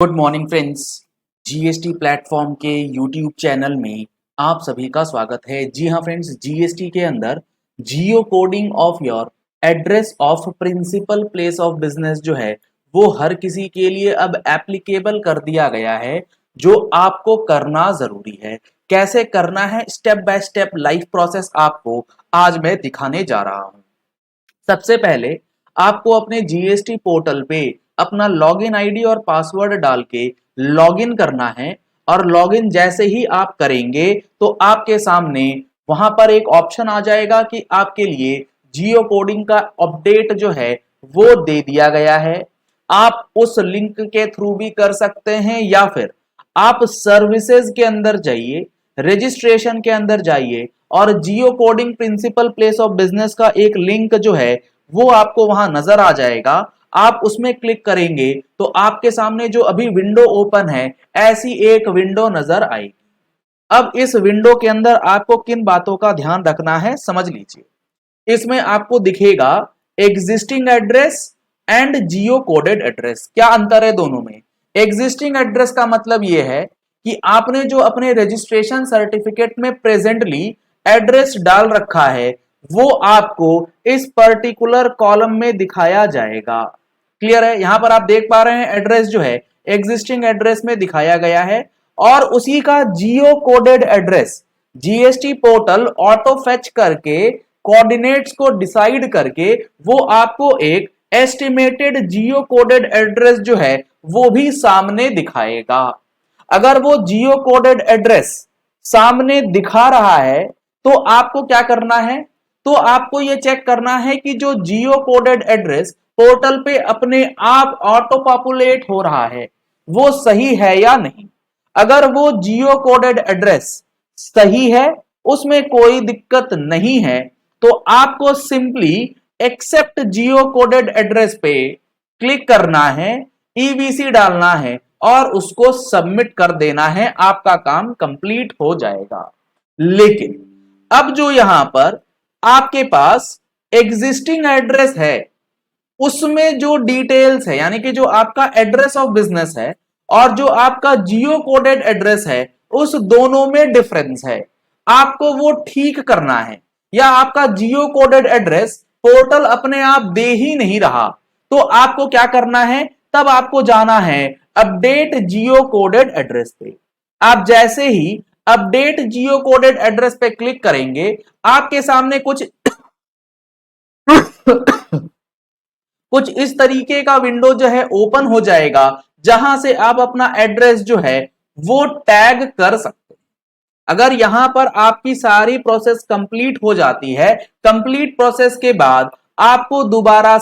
Good morning friends. GST platform के YouTube channel में आप सभी का स्वागत है। जी हाँ फ्रेंड्स, जीएसटी के अंदर geo coding of your address of principal place of business जो है वो हर किसी के लिए अब एप्लीकेबल कर दिया गया है, जो आपको करना जरूरी है। कैसे करना है, step by step life process आपको आज मैं दिखाने जा रहा हूँ। सबसे पहले आपको अपने जीएसटी पोर्टल पे अपना लॉगिन आईडी और पासवर्ड डाल के लॉगिन करना है। और लॉगिन जैसे ही आप करेंगे तो आपके सामने वहां पर एक ऑप्शन आ जाएगा कि आपके लिए जियो कोडिंग का अपडेट जो है वो दे दिया गया है। आप उस लिंक के थ्रू भी कर सकते हैं या फिर आप सर्विसेज के अंदर जाइए, रजिस्ट्रेशन के अंदर जाइए और geo coding principal place of business का एक लिंक जो है वो आपको वहां नजर आ जाएगा। आप उसमें क्लिक करेंगे तो आपके सामने जो अभी विंडो ओपन है ऐसी एक विंडो नजर आएगी। अब इस विंडो के अंदर आपको किन बातों का ध्यान रखना है समझ लीजिए। इसमें आपको दिखेगा existing address and Jio coded address. क्या अंतर है दोनों में? एग्जिस्टिंग एड्रेस का मतलब यह है कि आपने जो अपने रजिस्ट्रेशन सर्टिफिकेट में प्रेजेंटली एड्रेस डाल रखा है वो आपको इस पर्टिकुलर कॉलम में दिखाया जाएगा। क्लियर है? यहां पर आप देख पा रहे हैं एड्रेस जो है एग्जिस्टिंग एड्रेस में दिखाया गया है और उसी का geo coded address GST portal auto fetch करके कोऑर्डिनेट्स को डिसाइड करके वो आपको एक एस्टिमेटेड जियो कोडेड एड्रेस जो है वो भी सामने दिखाएगा। अगर वो जियो कोडेड एड्रेस सामने दिखा रहा है तो आपको क्या करना है? तो आपको यह चेक करना है कि जो जियो कोडेड एड्रेस पोर्टल पे अपने आप ऑटो पॉपुलेट हो रहा है वो सही है या नहीं। अगर वो जियो कोडेड एड्रेस सही है, उसमें कोई दिक्कत नहीं है, तो आपको सिंपली एक्सेप्ट जियो कोडेड एड्रेस पे क्लिक करना है, ईबीसी डालना है और उसको सबमिट कर देना है। आपका काम कंप्लीट हो जाएगा। लेकिन अब जो यहां पर आपके पास एग्जिस्टिंग एड्रेस है उसमें जो डिटेल्स है, यानी कि जो आपका एड्रेस ऑफ बिजनेस है और जो आपका जियो कोडेड एड्रेस है, उस दोनों में डिफरेंस है। आपको वो ठीक करना है या आपका जियो कोडेड एड्रेस पोर्टल अपने आप दे ही नहीं रहा, तो आपको क्या करना है? तब आपको जाना है अपडेट जियो कोडेड एड्रेस पे। आप जैसे ही अपडेट जियो कोडेड एड्रेस पे क्लिक करेंगे आपके सामने कुछ कुछ इस तरीके का विंडो जो है ओपन हो जाएगा, जहां से आप अपना एड्रेस जो है वो टैग कर सकते हैं। अगर यहां पर आपकी सारी प्रोसेस कंप्लीट हो जाती है, कंप्लीट प्रोसेस के बाद आपको दोबारा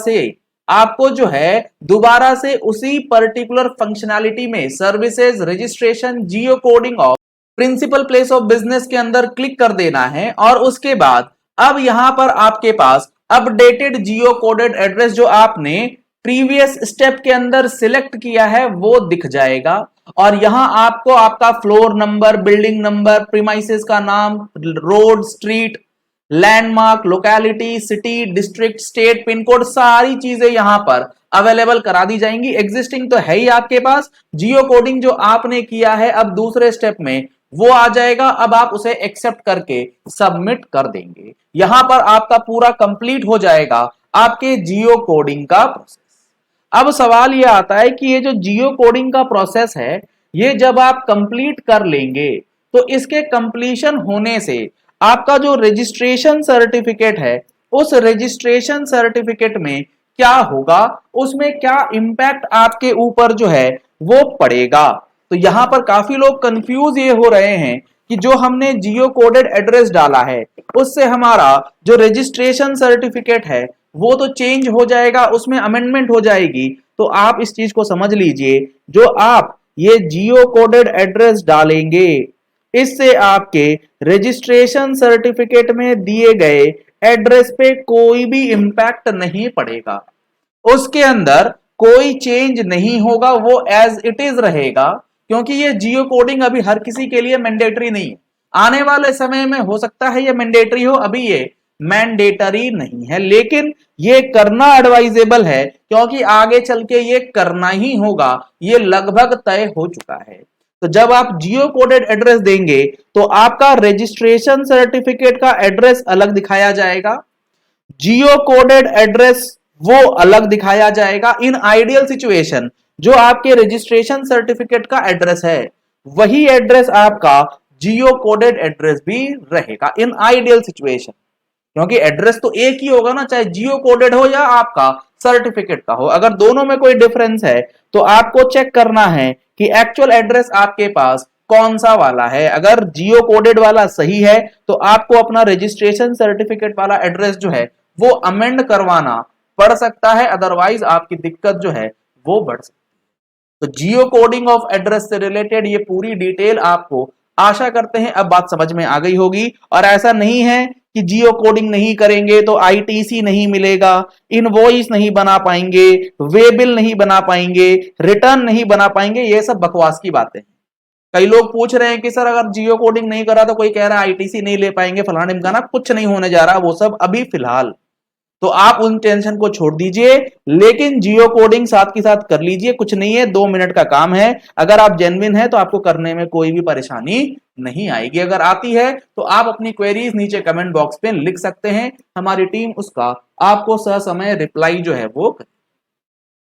से उसी पर्टिकुलर फंक्शनैलिटी में services registration geo coding of principal place of business के अंदर क्लिक कर देना है और उसके बाद अब यहां पर आपके पास अपडेटेड जियो कोडेड एड्रेस जो आपने प्रीवियस स्टेप के अंदर सिलेक्ट किया है वो दिख जाएगा। और यहां आपको आपका floor number, building number, premises का नाम, road, street, landmark, locality, city, district, state, pin code, सारी चीजें यहां पर अवेलेबल करा दी जाएंगी। एग्जिस्टिंग तो है ही आपके पास, जियो कोडिंग जो आपने किया है अब दूसरे स्टेप में वो आ जाएगा। अब आप उसे एक्सेप्ट करके सबमिट कर देंगे। यहां पर आपका पूरा कंप्लीट हो जाएगा आपके जियो कोडिंग का प्रोसेस। अब सवाल यह आता है कि ये जो जियो कोडिंग का प्रोसेस है ये जब आप कंप्लीट कर लेंगे तो इसके कंप्लीशन होने से आपका जो रजिस्ट्रेशन सर्टिफिकेट है उस रजिस्ट्रेशन सर्टिफिकेट में क्या होगा, उसमें क्या इंपैक्ट आपके ऊपर जो है वो पड़ेगा। तो यहां पर काफी लोग कंफ्यूज ये हो रहे हैं कि जो हमने जियो कोडेड एड्रेस डाला है उससे हमारा जो रजिस्ट्रेशन सर्टिफिकेट है वो तो चेंज हो जाएगा, उसमें अमेंडमेंट हो जाएगी। तो आप इस चीज को समझ लीजिए, जो आप ये जियो कोडेड एड्रेस डालेंगे इससे आपके रजिस्ट्रेशन सर्टिफिकेट में दिए गए एड्रेस पे कोई भी इंपैक्ट नहीं पड़ेगा, उसके अंदर कोई चेंज नहीं होगा, वो एज इट इज रहेगा। क्योंकि ये जियो कोडिंग अभी हर किसी के लिए मैंडेटरी नहीं है, आने वाले समय में हो सकता है ये मैंडेटरी हो। अभी ये मैंडेटरी नहीं है, लेकिन ये करना एडवाइजेबल है क्योंकि आगे चल के ये करना ही होगा, ये लगभग तय हो चुका है। तो जब आप जियो कोडेड एड्रेस देंगे तो आपका रजिस्ट्रेशन सर्टिफिकेट का एड्रेस अलग दिखाया जाएगा, जियो कोडेड एड्रेस वो अलग दिखाया जाएगा। इन आइडियल सिचुएशन जो आपके रजिस्ट्रेशन सर्टिफिकेट का एड्रेस है वही एड्रेस आपका जियो कोडेड एड्रेस भी रहेगा इन आइडियल सिचुएशन, क्योंकि एड्रेस तो एक ही होगा ना, चाहे जियो कोडेड हो या आपका सर्टिफिकेट का हो। अगर दोनों में कोई डिफरेंस है तो आपको चेक करना है कि एक्चुअल एड्रेस आपके पास कौन सा वाला है। अगर जियो कोडेड वाला सही है तो आपको अपना रजिस्ट्रेशन सर्टिफिकेट वाला एड्रेस जो है वो अमेंड करवाना पड़ सकता है, अदरवाइज आपकी दिक्कत जो है वो बढ़ सकती है। तो जियो कोडिंग ऑफ एड्रेस से रिलेटेड ये पूरी डिटेल आपको आशा करते हैं अब बात समझ में आ गई होगी। और ऐसा नहीं है कि जियो कोडिंग नहीं करेंगे तो आईटीसी नहीं मिलेगा, इनवॉइस नहीं बना पाएंगे, वे बिल नहीं बना पाएंगे, रिटर्न नहीं बना पाएंगे, ये सब बकवास की बातें हैं। कई लोग पूछ रहे हैं कि सर अगर जियो कोडिंग नहीं करा तो कोई कह रहा है आईटीसी नहीं ले पाएंगे, फलाना ढिमकाना, कुछ नहीं होने जा रहा वो सब अभी फिलहाल। तो आप उन टेंशन को छोड़ दीजिए, लेकिन जियो कोडिंग साथ के साथ कर लीजिए, कुछ नहीं है, 2 मिनट का काम है। अगर आप जेन्युइन है तो आपको करने में कोई भी परेशानी नहीं आएगी। अगर आती है तो आप अपनी क्वेरीज नीचे कमेंट बॉक्स पे लिख सकते हैं, हमारी टीम उसका आपको ससमय रिप्लाई जो है वो करे।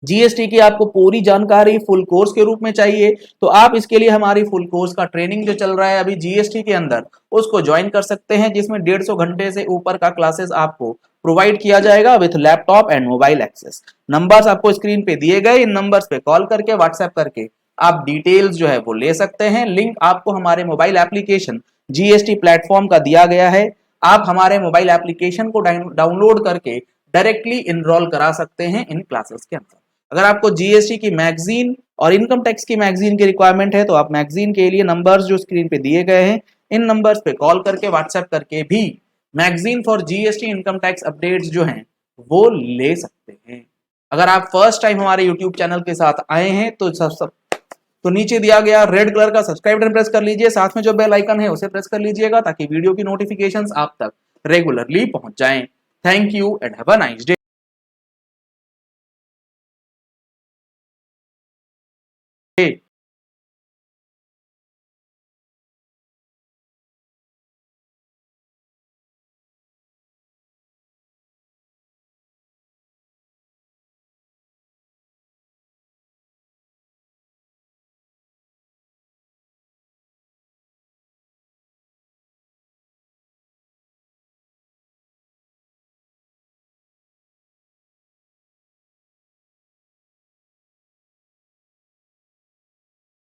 जीएसटी की आपको पूरी जानकारी फुल कोर्स के रूप में चाहिए तो आप इसके लिए हमारी फुल कोर्स का ट्रेनिंग जो चल रहा है अभी जीएसटी के अंदर उसको ज्वाइन कर सकते हैं, जिसमें 150 घंटे से ऊपर का क्लासेस आपको प्रोवाइड किया जाएगा with laptop and mobile access. Numbers आपको स्क्रीन पे दिए गए, इन नंबर्स पे कॉल करके व्हाट्सएप करके आप डिटेल्स जो है वो ले सकते हैं। लिंक आपको हमारे मोबाइल एप्लीकेशन जीएसटी प्लेटफॉर्म का दिया गया है, आप हमारे मोबाइल एप्लीकेशन को डाउनलोड करके डायरेक्टली इनरोल करा सकते हैं इन क्लासेस के अंदर। अगर आपको जीएसटी की मैगजीन और इनकम टैक्स की मैगजीन की रिक्वायरमेंट है तो आप मैगजीन के लिए नंबर्स जो स्क्रीन पे दिए गए हैं इन नंबर्स पे कॉल करके व्हाट्सएप करके भी magazine for GST income tax updates जो हैं वो ले सकते हैं। अगर आप फर्स्ट टाइम हमारे यूट्यूब चैनल के साथ आए हैं तो तो नीचे दिया गया रेड कलर का सब्सक्राइब बटन प्रेस कर लीजिए, साथ में जो बेल आइकन है उसे प्रेस कर लीजिएगा ताकि वीडियो की नोटिफिकेशंस आप तक रेगुलरली पहुंच जाएं। Thank you and have a nice day.